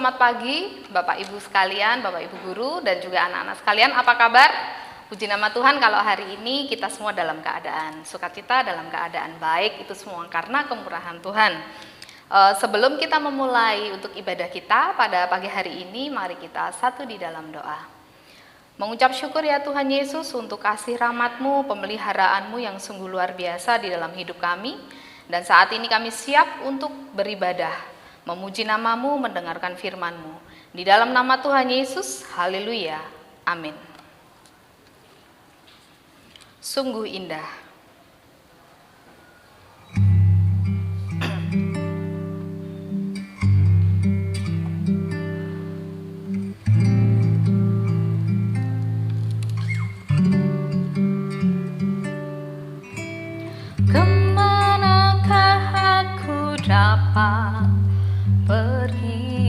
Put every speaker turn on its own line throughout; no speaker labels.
selamat pagi Bapak Ibu sekalian, Bapak Ibu guru dan juga anak-anak sekalian. Apa kabar? Puji nama Tuhan kalau hari ini kita semua dalam keadaan sukacita, dalam keadaan baik. Itu semua karena kemurahan Tuhan. Sebelum kita memulai untuk ibadah kita pada pagi hari ini, mari kita satu di dalam doa. Mengucap syukur ya Tuhan Yesus untuk kasih rahmat-Mu, pemeliharaanmu yang sungguh luar biasa di dalam hidup kami. Dan saat ini kami siap untuk beribadah, memuji nama-Mu, mendengarkan firman-Mu. Di dalam nama Tuhan Yesus, haleluya, amin. Sungguh indah. Kemanakah aku dapat pergi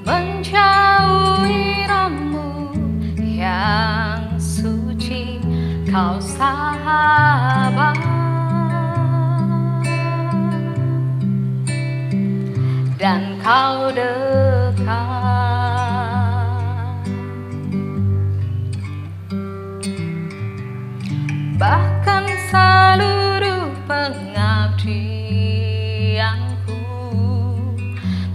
menjauhi Ramu yang suci, Kau sahabat, dan Kau dekat. Bahkan seluruh pengabdianku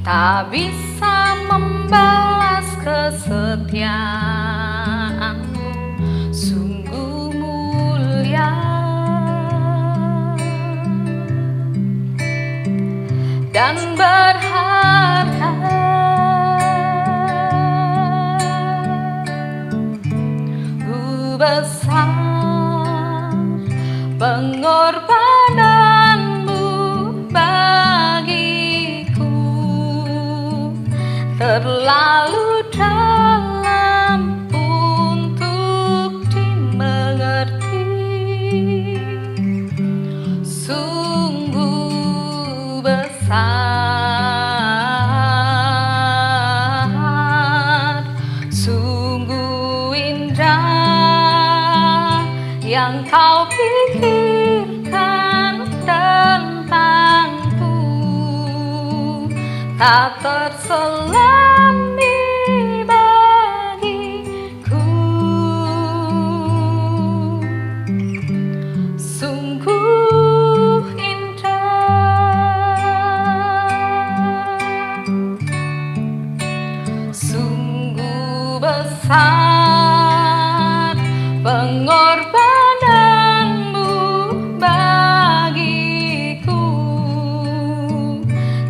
tak bisa membalas kesetiaan-Mu, sungguh mulia dan berharga. Besar pengorbanan-Mu bagiku, terlalu dalam untuk dimengerti. Sungguh besar, sungguh indah yang Kau pikirkan tentangku, tak terselami bagiku. Sungguh indah, sungguh besar pengorbanan-Mu bagiku,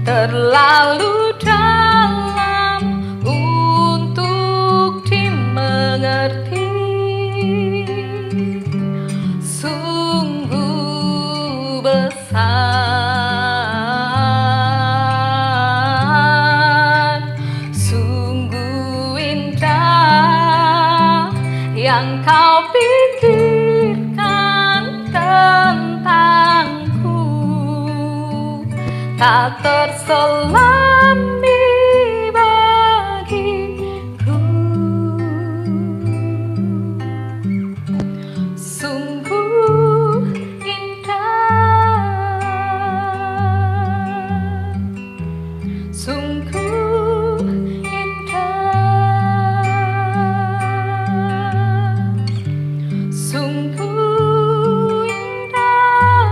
terlalu dalam untuk dimengerti. Sungguh besar, sungguh indah yang Kau pikirkan tentangku, tak terselami bagiku. Sungguh indah, sungguh indah, sungguh indah,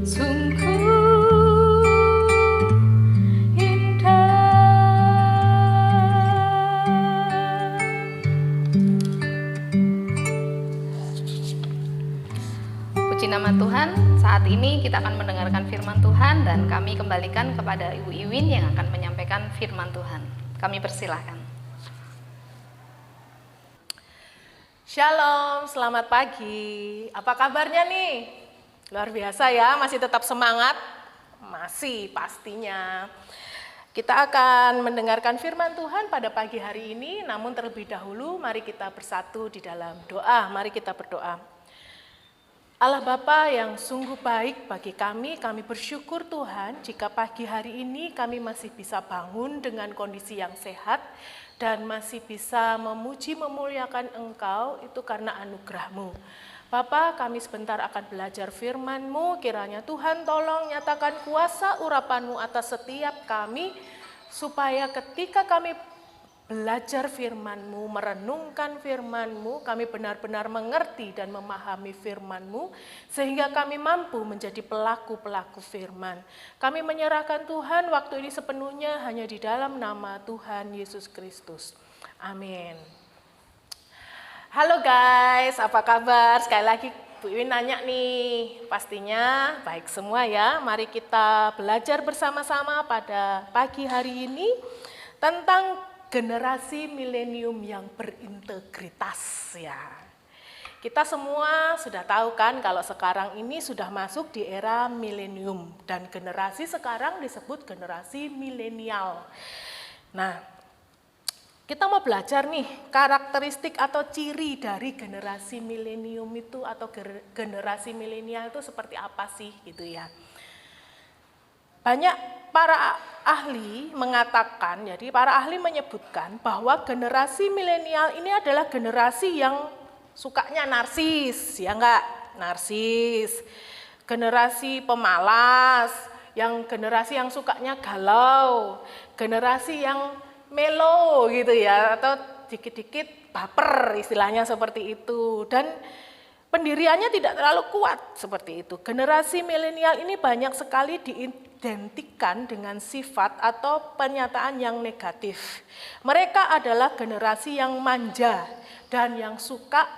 sungguh indah. Puji nama Tuhan. Saat ini kita akan mendengarkan firman Tuhan dan kami kembalikan kepada Ibu Iwin yang akan menyampaikan firman Tuhan. Kami persilahkan.
Shalom, selamat pagi. Apa kabarnya nih? Luar biasa ya, masih tetap semangat? Masih pastinya. Kita akan mendengarkan firman Tuhan pada pagi hari ini, namun terlebih dahulu mari kita bersatu di dalam doa. Mari kita berdoa. Allah Bapa yang sungguh baik bagi kami bersyukur Tuhan jika pagi hari ini kami masih bisa bangun dengan kondisi yang sehat dan masih bisa memuji memuliakan Engkau, itu karena anugerah-Mu. Bapa, kami sebentar akan belajar firman-Mu, kiranya Tuhan tolong nyatakan kuasa urapan-Mu atas setiap kami, supaya ketika kami belajar firman-Mu, merenungkan firman-Mu, kami benar-benar mengerti dan memahami firman-Mu, sehingga kami mampu menjadi pelaku-pelaku firman. Kami menyerahkan Tuhan waktu ini sepenuhnya hanya di dalam nama Tuhan Yesus Kristus. Amin. Halo guys, apa kabar? Sekali lagi Bu Iwin nanya nih, pastinya baik semua ya. Mari kita belajar bersama-sama pada pagi hari ini tentang generasi milenium yang berintegritas ya. Kita semua sudah tahu kan kalau sekarang ini sudah masuk di era milenium dan generasi sekarang disebut generasi milenial. Nah, kita mau belajar nih karakteristik atau ciri dari generasi milenium itu atau generasi milenial itu seperti apa sih gitu ya. Banyak para ahli mengatakan, jadi para ahli menyebutkan bahwa generasi milenial ini adalah generasi yang sukanya narsis, ya enggak? Narsis. Generasi pemalas, generasi yang sukanya galau, generasi yang melo gitu ya, atau dikit-dikit baper istilahnya seperti itu, dan pendiriannya tidak terlalu kuat seperti itu. Generasi milenial ini banyak sekali diidentikan dengan sifat atau pernyataan yang negatif. Mereka adalah generasi yang manja dan yang suka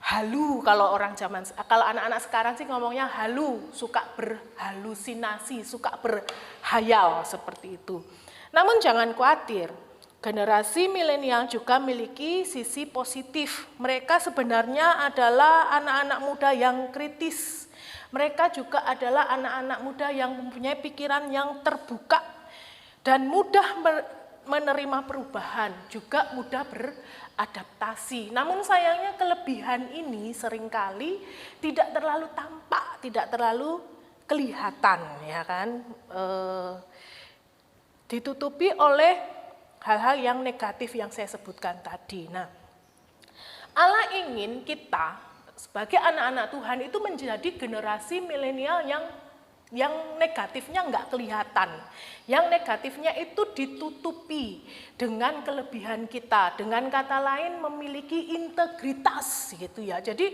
halu, kalau anak-anak sekarang sih ngomongnya halu, suka berhalusinasi, suka berhayal seperti itu. Namun jangan khawatir, generasi milenial juga memiliki sisi positif. Mereka sebenarnya adalah anak-anak muda yang kritis. Mereka juga adalah anak-anak muda yang mempunyai pikiran yang terbuka dan mudah menerima perubahan, juga mudah beradaptasi. Namun sayangnya kelebihan ini seringkali tidak terlalu tampak, tidak terlalu kelihatan, ya kan? Ditutupi oleh hal-hal yang negatif yang saya sebutkan tadi. Nah, Allah ingin kita sebagai anak-anak Tuhan itu menjadi generasi milenial yang negatifnya enggak kelihatan. Yang negatifnya itu ditutupi dengan kelebihan kita. Dengan kata lain memiliki integritas gitu ya. Jadi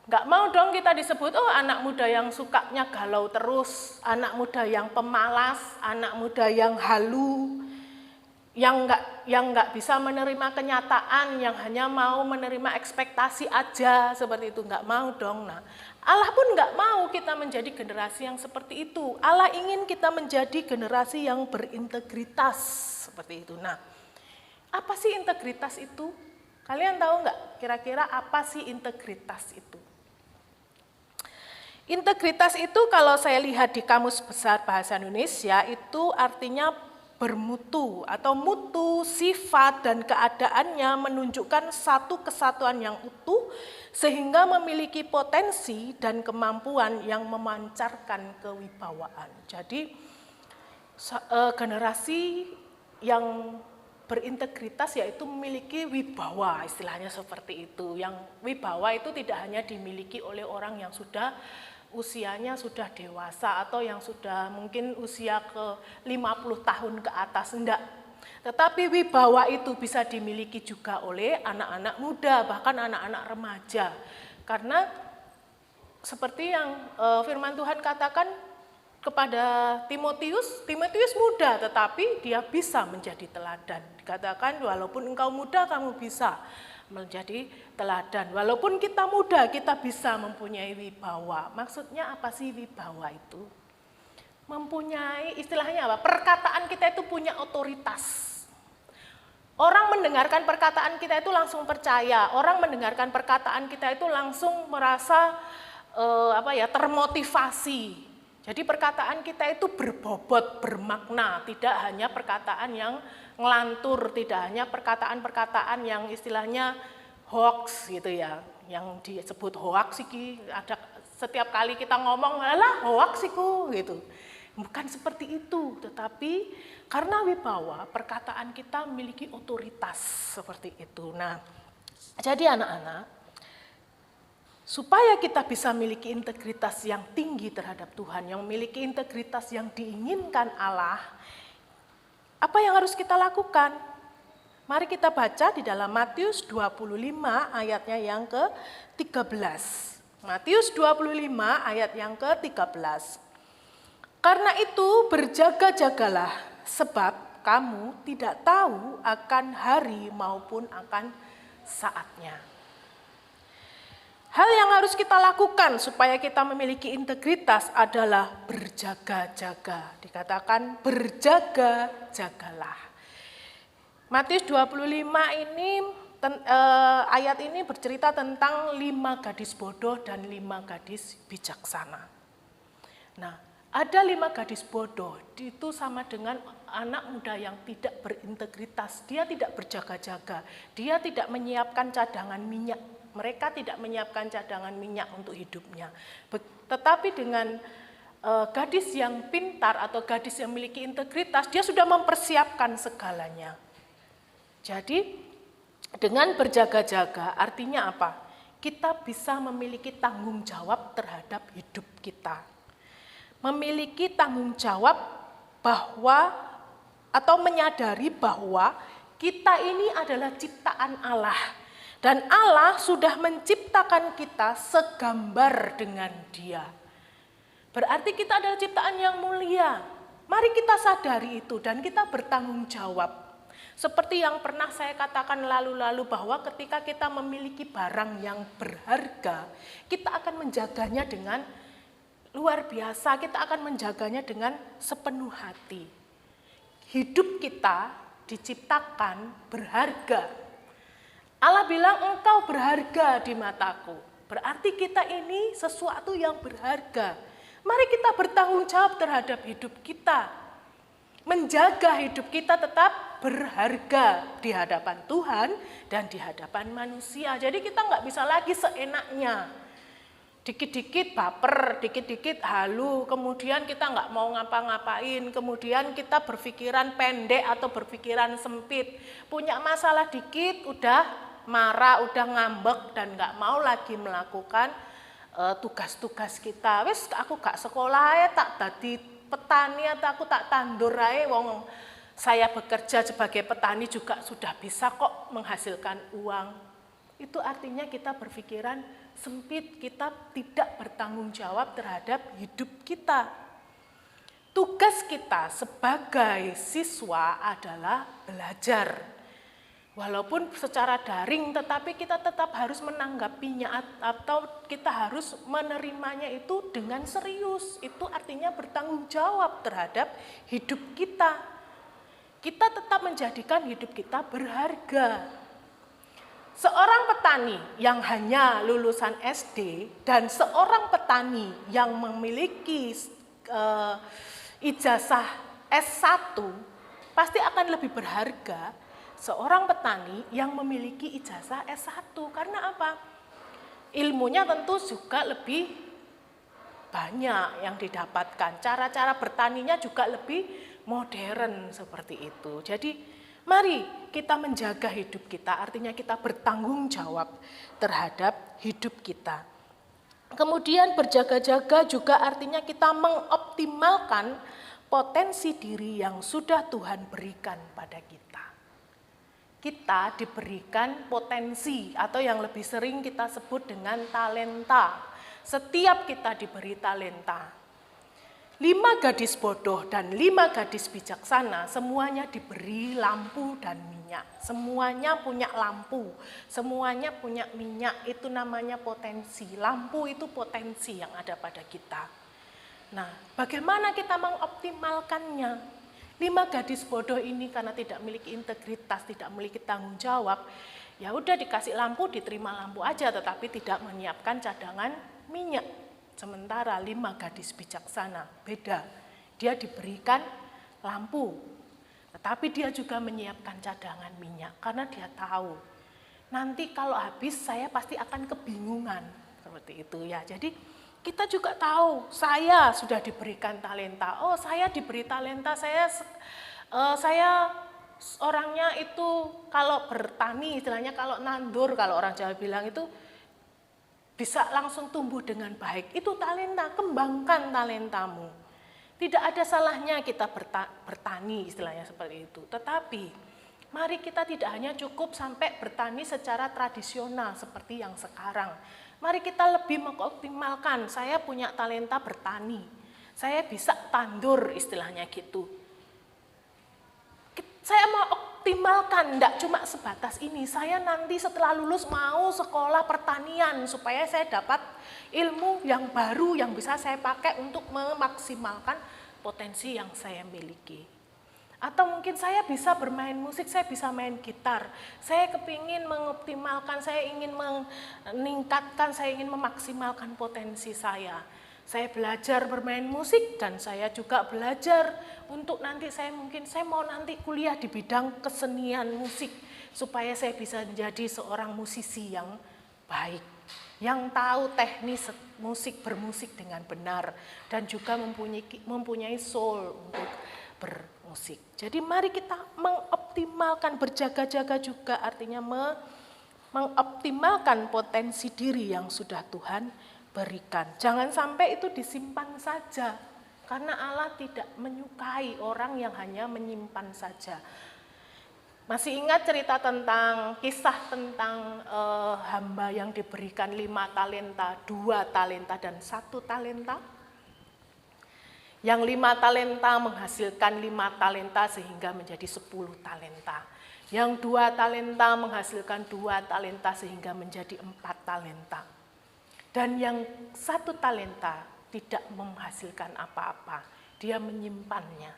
nggak mau dong kita disebut, oh anak muda yang sukanya galau terus, anak muda yang pemalas, anak muda yang halu, yang nggak bisa menerima kenyataan, yang hanya mau menerima ekspektasi aja, seperti itu, nggak mau dong. Nah, Allah pun nggak mau kita menjadi generasi yang seperti itu. Allah ingin kita menjadi generasi yang berintegritas, seperti itu. Nah, apa sih integritas itu? Kalian tahu nggak kira-kira apa sih integritas itu? Integritas itu kalau saya lihat di Kamus Besar Bahasa Indonesia itu artinya bermutu atau mutu, sifat dan keadaannya menunjukkan satu kesatuan yang utuh sehingga memiliki potensi dan kemampuan yang memancarkan kewibawaan. Jadi generasi yang berintegritas yaitu memiliki wibawa, istilahnya seperti itu. Yang wibawa itu tidak hanya dimiliki oleh orang yang sudah usianya sudah dewasa atau yang sudah mungkin usia ke 50 tahun ke atas, enggak. Tetapi wibawa itu bisa dimiliki juga oleh anak-anak muda, bahkan anak-anak remaja. Karena seperti yang firman Tuhan katakan kepada Timotius muda tetapi dia bisa menjadi teladan. Dikatakan walaupun engkau muda kamu bisa menjadi teladan. Walaupun kita muda, kita bisa mempunyai wibawa. Maksudnya apa sih wibawa itu? Mempunyai, istilahnya apa? Perkataan kita itu punya otoritas. Orang mendengarkan perkataan kita itu langsung percaya. Orang mendengarkan perkataan kita itu langsung merasa termotivasi. Jadi perkataan kita itu berbobot, bermakna, tidak hanya perkataan yang ngelantur, tidak hanya perkataan-perkataan yang istilahnya hoax gitu ya, yang disebut hoax sih, ada setiap kali kita ngomong, alah hoax siku gitu. Bukan seperti itu, tetapi karena wibawa, perkataan kita memiliki otoritas seperti itu. Nah, jadi anak-anak, Supaya kita bisa memiliki integritas yang tinggi terhadap Tuhan, yang memiliki integritas yang diinginkan Allah, apa yang harus kita lakukan? Mari kita baca di dalam Matius 25 ayatnya yang ke-13. Matius 25 ayat yang ke-13. Karena itu berjaga-jagalah, sebab kamu tidak tahu akan hari maupun akan saatnya. Hal yang harus kita lakukan supaya kita memiliki integritas adalah berjaga-jaga. Dikatakan berjaga-jagalah. Matius 25 ini, ayat ini bercerita tentang 5 gadis bodoh dan 5 gadis bijaksana. Nah, ada 5 gadis bodoh, itu sama dengan anak muda yang tidak berintegritas. Dia tidak berjaga-jaga, dia tidak menyiapkan cadangan minyak. Mereka tidak menyiapkan cadangan minyak untuk hidupnya. Tetapi dengan gadis yang pintar atau gadis yang memiliki integritas, dia sudah mempersiapkan segalanya. Jadi dengan berjaga-jaga artinya apa? Kita bisa memiliki tanggung jawab terhadap hidup kita. Memiliki tanggung jawab bahwa atau menyadari bahwa kita ini adalah ciptaan Allah. Dan Allah sudah menciptakan kita segambar dengan Dia. Berarti kita adalah ciptaan yang mulia. Mari kita sadari itu dan kita bertanggung jawab. Seperti yang pernah saya katakan lalu-lalu bahwa ketika kita memiliki barang yang berharga, kita akan menjaganya dengan luar biasa, kita akan menjaganya dengan sepenuh hati. Hidup kita diciptakan berharga. Allah bilang engkau berharga di mataku. Berarti kita ini sesuatu yang berharga. Mari kita bertanggung jawab terhadap hidup kita. Menjaga hidup kita tetap berharga di hadapan Tuhan dan di hadapan manusia. Jadi kita nggak bisa lagi seenaknya. Dikit-dikit baper, dikit-dikit halu, kemudian kita nggak mau ngapa-ngapain, kemudian kita berpikiran pendek atau berpikiran sempit. Punya masalah dikit udah marah, udah ngambek dan nggak mau lagi melakukan tugas-tugas kita. Wis aku gak sekolah ya, tak tadi petani atau aku tak tandur ae, wong saya bekerja sebagai petani juga sudah bisa kok menghasilkan uang. Itu artinya kita berpikiran sempit, kita tidak bertanggung jawab terhadap hidup kita. Tugas kita sebagai siswa adalah belajar. Walaupun secara daring, tetapi kita tetap harus menanggapinya atau kita harus menerimanya itu dengan serius. Itu artinya bertanggung jawab terhadap hidup kita. Kita tetap menjadikan hidup kita berharga. Seorang petani yang hanya lulusan SD dan seorang petani yang memiliki ijazah S1 pasti akan lebih berharga seorang petani yang memiliki ijazah S1. Karena apa? Ilmunya tentu juga lebih banyak yang didapatkan. Cara-cara bertaninya juga lebih modern seperti itu. Jadi mari kita menjaga hidup kita, artinya kita bertanggung jawab terhadap hidup kita. Kemudian berjaga-jaga juga artinya kita mengoptimalkan potensi diri yang sudah Tuhan berikan pada kita. Kita diberikan potensi atau yang lebih sering kita sebut dengan talenta. Setiap kita diberi talenta. 5 gadis bodoh dan 5 gadis bijaksana semuanya diberi lampu dan minyak. Semuanya punya lampu, semuanya punya minyak, itu namanya potensi. Lampu itu potensi yang ada pada kita. Nah, bagaimana kita mengoptimalkannya? 5 gadis bodoh ini karena tidak memiliki integritas, tidak memiliki tanggung jawab, ya udah dikasih lampu, diterima lampu aja, tetapi tidak menyiapkan cadangan minyak. Sementara 5 gadis bijaksana, beda. Dia diberikan lampu, tetapi dia juga menyiapkan cadangan minyak, karena dia tahu, nanti kalau habis saya pasti akan kebingungan, seperti itu ya. Jadi kita juga tahu, saya sudah diberikan talenta. Oh, saya diberi talenta, saya orangnya itu kalau bertani, istilahnya kalau nandur, kalau orang Jawa bilang itu bisa langsung tumbuh dengan baik. Itu talenta, kembangkan talentamu. Tidak ada salahnya kita bertani, istilahnya seperti itu. Tetapi mari kita tidak hanya cukup sampai bertani secara tradisional seperti yang sekarang. Mari kita lebih mengoptimalkan, saya punya talenta bertani. Saya bisa tandur, istilahnya gitu. Saya mau optimalkan, tidak cuma sebatas ini. Saya nanti setelah lulus mau sekolah pertanian supaya saya dapat ilmu yang baru yang bisa saya pakai untuk memaksimalkan potensi yang saya miliki. Atau mungkin saya bisa bermain musik, saya bisa main gitar. Saya kepingin mengoptimalkan, saya ingin meningkatkan, saya ingin memaksimalkan potensi saya. Saya belajar bermain musik dan saya juga belajar untuk nanti saya mau nanti kuliah di bidang kesenian musik supaya saya bisa menjadi seorang musisi yang baik, yang tahu teknis musik bermusik dengan benar dan juga mempunyai soul untuk bermusik. Jadi mari kita mengoptimalkan, berjaga-jaga juga artinya mengoptimalkan potensi diri yang sudah Tuhan berikan. Jangan sampai itu disimpan saja, karena Allah tidak menyukai orang yang hanya menyimpan saja. Masih ingat cerita kisah tentang hamba yang diberikan 5 talenta, 2 talenta, dan 1 talenta? Yang 5 talenta menghasilkan 5 talenta sehingga menjadi 10 talenta. Yang 2 talenta menghasilkan 2 talenta sehingga menjadi 4 talenta. Dan yang 1 talenta tidak menghasilkan apa-apa, dia menyimpannya.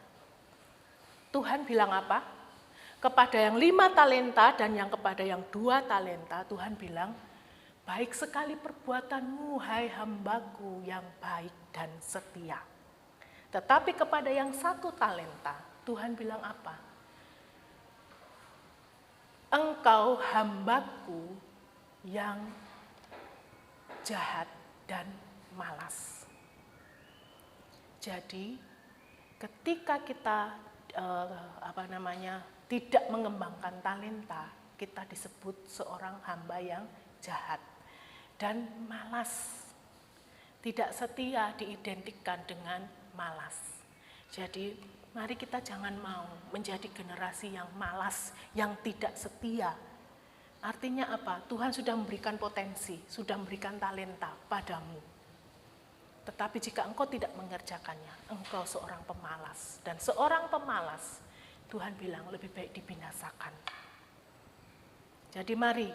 Tuhan bilang apa? Kepada yang 5 talenta dan yang kepada yang 2 talenta, Tuhan bilang, baik sekali perbuatanmu, hai hambaku yang baik dan setia. Tetapi kepada yang 1 talenta, Tuhan bilang apa? Engkau hambaku yang jahat dan malas. Jadi ketika kita tidak mengembangkan talenta, kita disebut seorang hamba yang jahat dan malas. Tidak setia diidentikan dengan malas. Jadi mari kita jangan mau menjadi generasi yang malas, yang tidak setia. Artinya apa? Tuhan sudah memberikan potensi, sudah memberikan talenta padamu. Tetapi jika engkau tidak mengerjakannya, engkau seorang pemalas. Dan seorang pemalas, Tuhan bilang lebih baik dibinasakan. Jadi mari,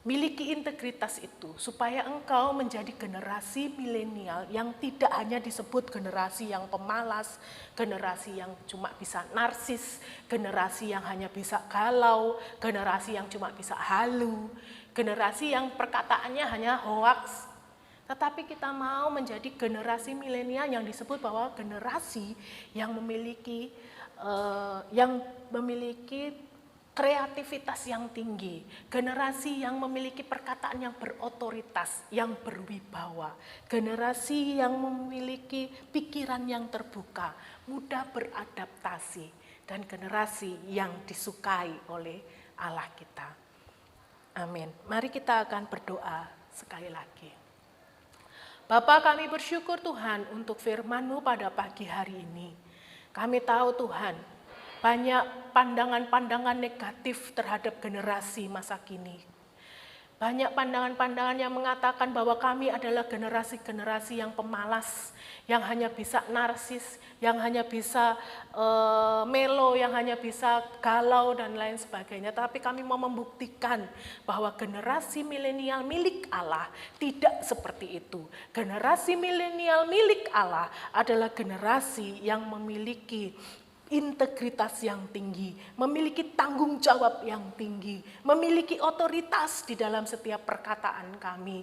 miliki integritas itu supaya engkau menjadi generasi milenial yang tidak hanya disebut generasi yang pemalas, generasi yang cuma bisa narsis, generasi yang hanya bisa galau, generasi yang cuma bisa halu, generasi yang perkataannya hanya hoaks. Tetapi kita mau menjadi generasi milenial yang disebut bahwa generasi yang memiliki kreativitas yang tinggi, generasi yang memiliki perkataan yang berotoritas, yang berwibawa, generasi yang memiliki pikiran yang terbuka, mudah beradaptasi, dan generasi yang disukai oleh Allah kita. Amin. Mari kita akan berdoa sekali lagi. Bapa, kami bersyukur Tuhan untuk firman-Mu pada pagi hari ini. Kami tahu Tuhan, banyak pandangan-pandangan negatif terhadap generasi masa kini. Banyak pandangan-pandangan yang mengatakan bahwa kami adalah generasi-generasi yang pemalas, yang hanya bisa narsis, yang hanya bisa melo, yang hanya bisa galau dan lain sebagainya. Tapi kami mau membuktikan bahwa generasi milenial milik Allah tidak seperti itu. Generasi milenial milik Allah adalah generasi yang memiliki integritas yang tinggi, memiliki tanggung jawab yang tinggi, memiliki otoritas di dalam setiap perkataan kami.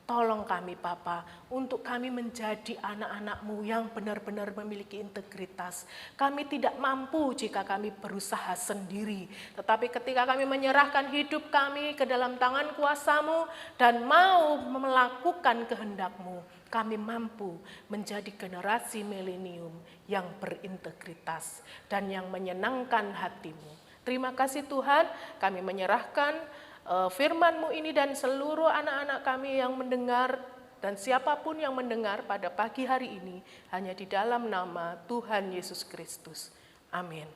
Tolong kami Bapa, untuk kami menjadi anak-anak-Mu yang benar-benar memiliki integritas. Kami tidak mampu jika kami berusaha sendiri. Tetapi ketika kami menyerahkan hidup kami ke dalam tangan kuasa-Mu dan mau melakukan kehendak-Mu, kami mampu menjadi generasi milenium yang berintegritas dan yang menyenangkan hati-Mu. Terima kasih Tuhan, kami menyerahkan firman-Mu ini dan seluruh anak-anak kami yang mendengar dan siapapun yang mendengar pada pagi hari ini hanya di dalam nama Tuhan Yesus Kristus. Amin.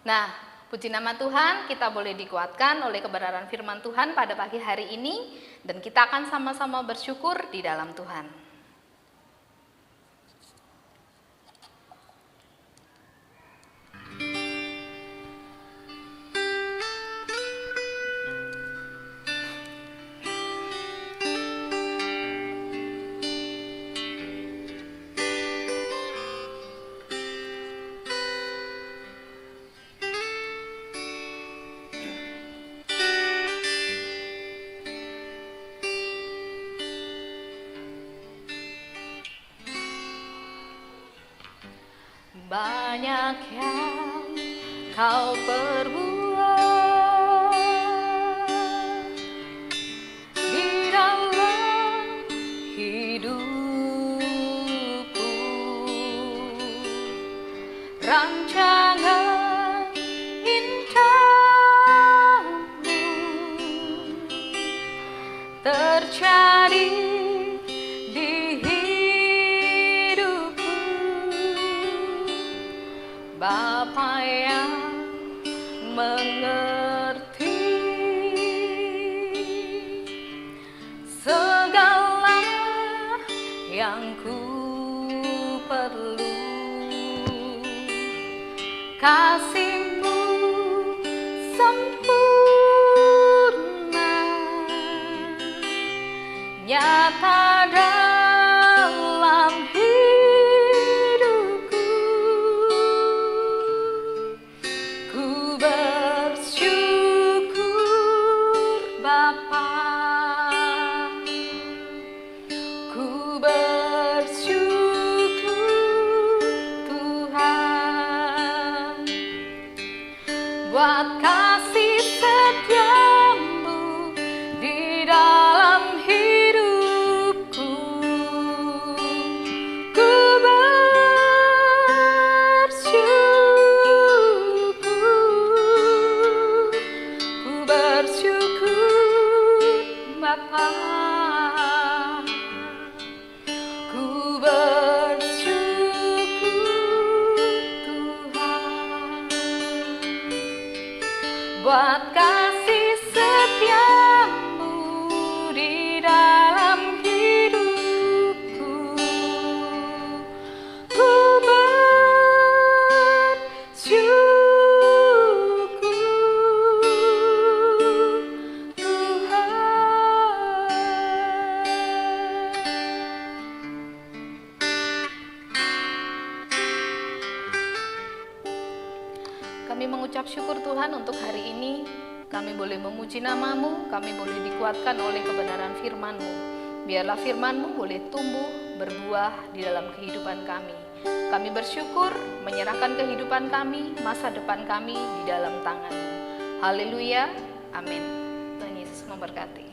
Nah, puji nama Tuhan, kita boleh dikuatkan oleh kebenaran firman Tuhan pada pagi hari ini dan kita akan sama-sama bersyukur di dalam Tuhan. Banyak yang kau perbuat di dalam hidupku, rancangan indahmu terjadi di hidupku. Bapa yang mengerti segala yang ku perlu, kasih-Mu sempurna nyata dalam hidupku. Ku bersyukur Bapa, ku bersyukur Tuhan buat kasih setia-Mu di dalam hidupku. Ku bersyukur Bapa, ku bersyukur Tuhan buat kasih setia-Mu di dalam hidupku. Ku bersyukur Tuhan. Kami mengucap syukur Tuhan untuk hari ini. Kami boleh memuji nama-Mu, kami boleh dikuatkan oleh kebenaran firman-Mu. Biarlah firman-Mu boleh tumbuh, berbuah di dalam kehidupan kami. Kami bersyukur menyerahkan kehidupan kami, masa depan kami di dalam tangan-Mu. Haleluya, amin. Tuhan Yesus memberkati.